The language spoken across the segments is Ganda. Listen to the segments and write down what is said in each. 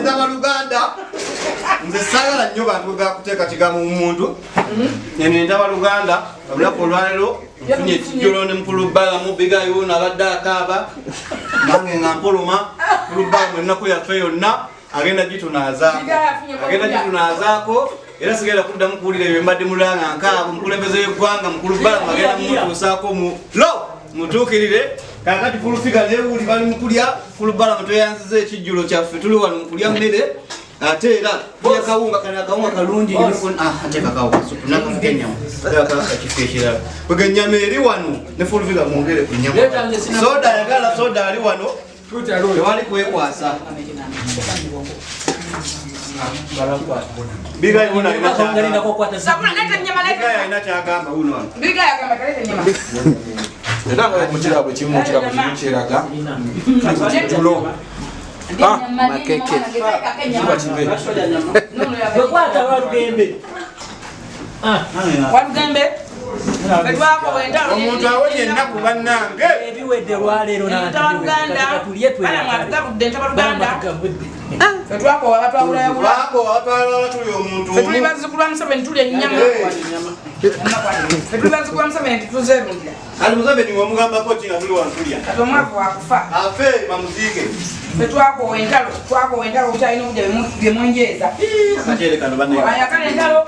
Ndaba Luganda nze sagala nnyo bantu gakuteeka kigambo mu muntu ndaba Luganda olunaku olwaleero nfunye ekijjolo ne Mukulubbalamu Bigayo n'abadde akaaba nange nga mpoloma Mukulubbalamu ennaku yaffe yonna agenda gitunaazaako era sigenda kuddamu kuwulira ebyo mbadde mulanga nkaabo mukulembeze w'eggwanga Mukulubbalamu agenda mumutuusaako mutuukirire kakati fulufiga newuli bali mukulya Mukulubbalamu tweyanziza ekijjulo kyaffe tuli wano mukulya mmere ate era kulya kawunga akawunga kalungi ate kakaawo kasupu nakafuga ennyama kakifo ekirala kwega ennyama eri wano ne fulufiga mwongere ku nnyama soda ayagala soda ali wano tewali kwekwasa Bigayo alina kyagamba uno Ndanga mukirabo kimu kiraga. Tulo. Makeke. Bekwata walugembe. Walugembe. Omuntu awonye ennaku bannange ebiwedde lwaleero tuliye omuntu ali Museveni wamugambako ki nga tuli wantulya afe bamuziike twakowa entalo bukyalina obudde byemwenjeeza ayakala entalo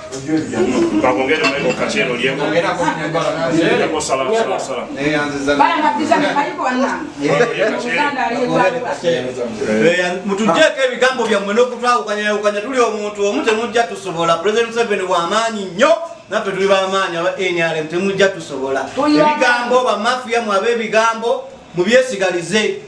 mutugjeeko ebigambo byammwe n'okutwawukanyayawukanya tuli omuntu omu temujja tusobola President Museveni w'amaanyi nnyo naffe tuli b'amaanyi aba NRM temujja tusobola ebigambo bamafiya mu ab'ebigambo mubyesigalize